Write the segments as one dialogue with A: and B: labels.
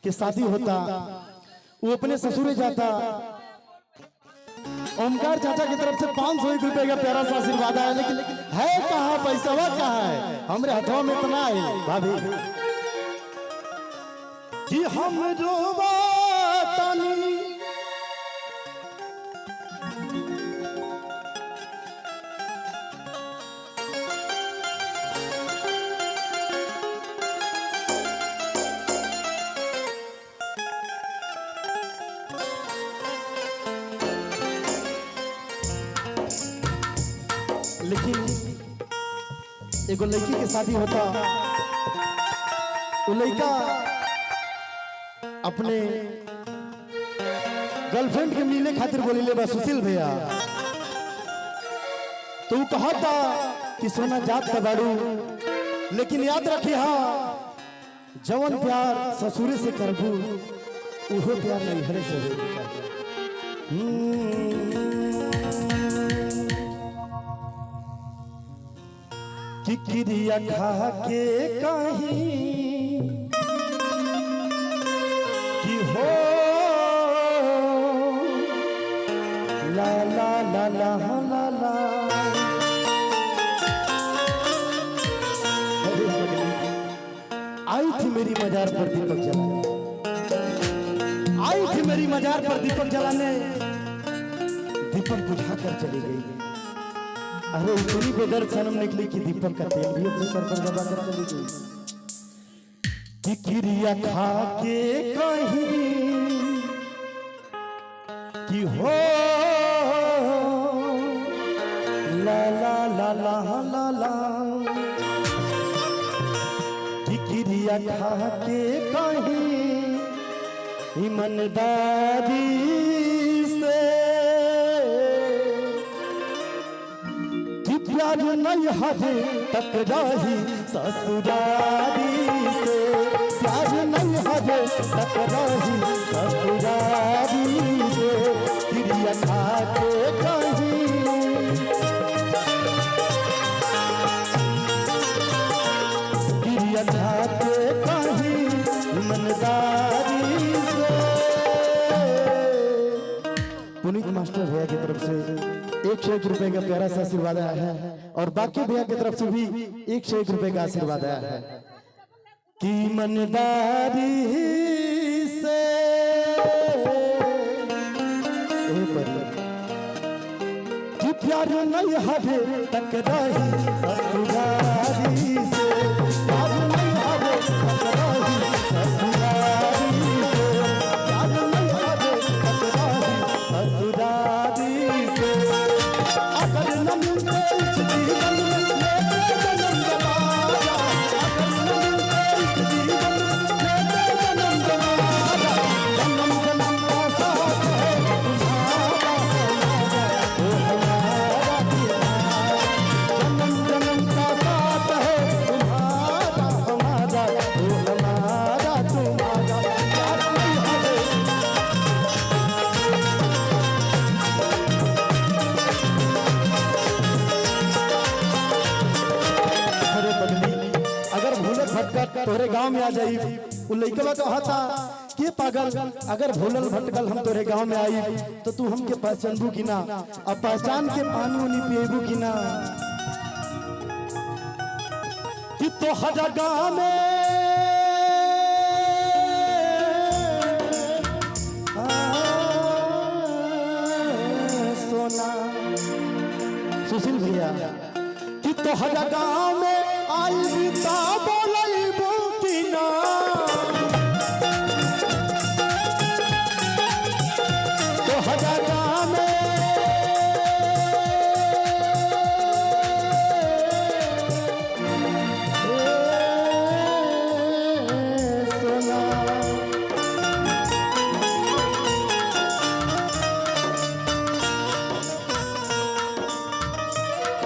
A: कि शादी होता, वो अपने ससुरे जाता। ओमकार चाचा की तरफ से 501 रुपए का प्यारा सा आशीर्वाद आया, लेकिन है कहाँ पैसा, वह कहाँ है? हमारे हाथों में इतना है भाभी कि हम रोवातानी लेकिन एगो लड़की के शादी होता, वो लड़का अपने गर्लफ्रेंड के मिलने खातिर बोली ले बा सुशील भैया, तो वो कहा था कि सोना जात का बाड़ू, लेकिन याद रखिए हाँ जवन प्यार ससुरे से करबू उहो प्यार नहीं हरे से होगा। कि क्रिया खा के कहीं कि हो ला ला ला ला ला ला। आई थी मेरी मजार पर दीपक जलाने, आई थी मेरी मजार पर दीपक जलाने, दीपक बुझाकर चली गई। अरे इतनी बेदर्द सनम निकली कि दीपक का तेल भी अपने सर पर दबा कर चली गई। कि क्रिया खा के कहीं कि हो ला ला ला ला ला ला। कि क्रिया खा के कहीं ईमानदारी से प्यार नहीं हजे तक रही ससुरारी से, प्यार नहीं हजे तक रही ससुरारी से। क्रिया खा के कहीं क्रिया खा के कहीं ईमानदारी से। पुनीत मास्टर भैया की तरफ से 101 रुपए का प्यारा सा आशीर्वाद आया है, और बाकी भैया की तरफ से भी 101 रुपए का आशीर्वाद आया है। कि ईमानदारी से कि प्यार नहीं हटे तक रही ससुरारी से, प्यार नहीं हटे तक रही ससुरारी से, प्यार नहीं हटे तक रही ससुरारी से। अगर न मिलते इस जीवन में लेते जन्म गवाया, अगर न मिलते इस जीवन में लेते जन्म गवाया। जन्म जन्म का साथ है तुम्हारा ओ हमारा दीवाना, जन्म जन्म का साथ है तुम्हारा हमारा ओ हमारा तुम्हारा। प्यार नहीं हटे तोरे गांव में आ जाई। वो लइकवा कहा था कि पागल अगर भूलल भटकल हम तोरे गांव में आई तो तू हमके पहचानबू कि ना, अब पहचान के पानी उनी पिएबू कि ना। कि तोहरा गांव में सोना सुशील भैया, कि तोहरा गांव में आई ता बोलबू कि ना। तोहरा गांव में सोना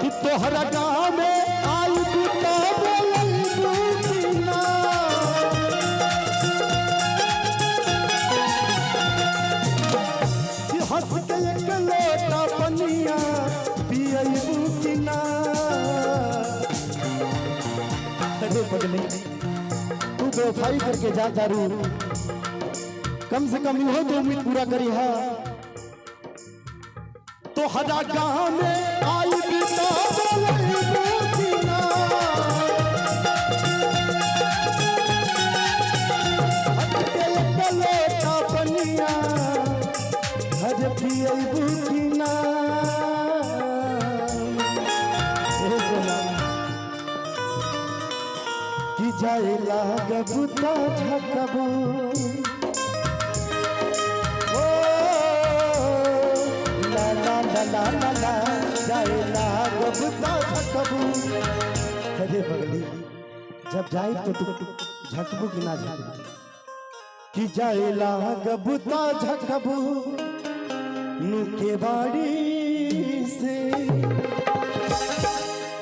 A: कि तोहरा गांव में तू बेवफाई करके जा दारू, कम से कम इहो तो उम्मीद पूरा करी है। तो हजा गाँव में आई बिता बोलना हटके कलोटा पनिया हज पिए बुकिना कि जाए लागबुता झकबू ला ला ला जाए लागबुता झकबू। अरे बगली जब जाए तो तू झकबू कि ना झकबू कि जाए लागबुता झकबू नुके बाड़ी से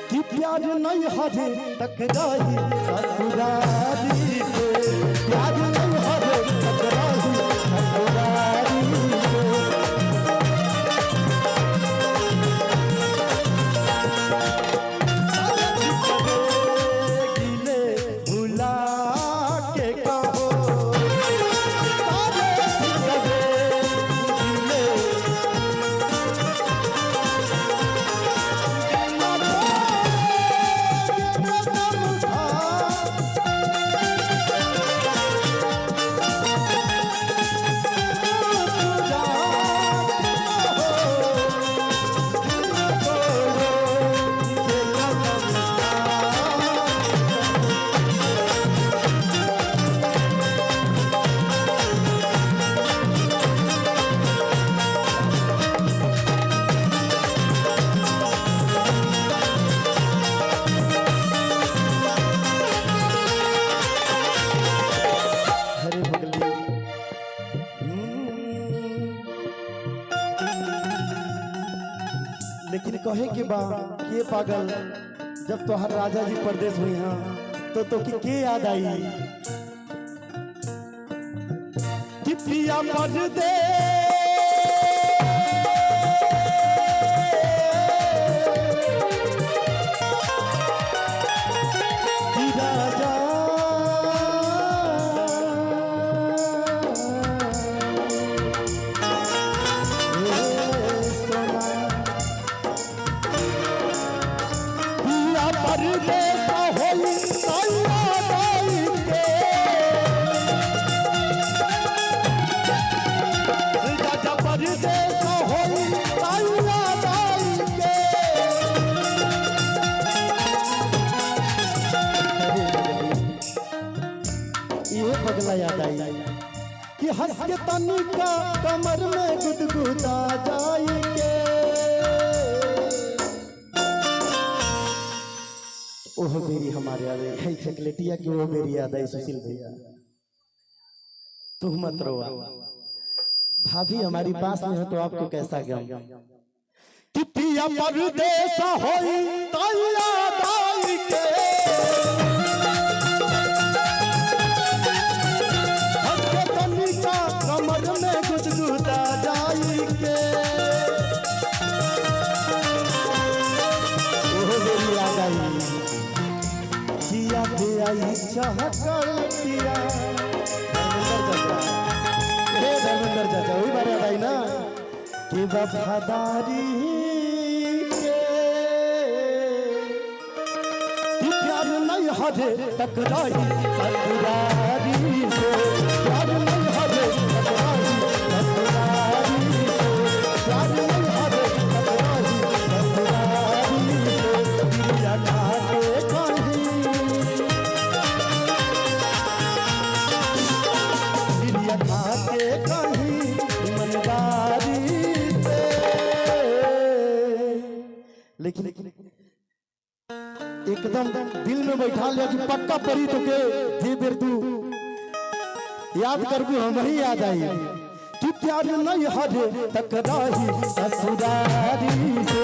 A: कि प्यार नहीं हजे तक रही ससुरारी से प्यार नहीं हजे तक रही ससुरारी से। लेकिन कहे के बा के पागल जब तोहर राजा जी परदेश हुई हैं तो के याद आई कि पिया परदेश पगला याद आई कि हंस के तनी का कमर में गुदगुदा जाई के ओह मेरी हमारे याद है चकलेटिया की वो मेरी याद आई सुशील भैया तुम मत रोआ भाभी हमारी पास में है तो आपको कैसा गम कि पिया परदेस होई तो याद आई के कमर में गुदगुदा जाई के ओह मेरी याद आई किया दे आई चहकल पिया धर्मेंद्र चाचा वही बार याद आई ना कि वफादारी के प्यार नहीं हजे तक रही ससुरारी से प्यार नहीं हजे तक रही ससुरारी से प्यार नहीं हजे तक रही ससुरारी से पिया खाके कहीं ईमानदारी से लेकिन एकदम दिल में बैठा लिया कि पक्का परी तो के जे बेर तू याद करबू हम ही याद आई कि प्यार नहीं हजे तक रही ससुरारी से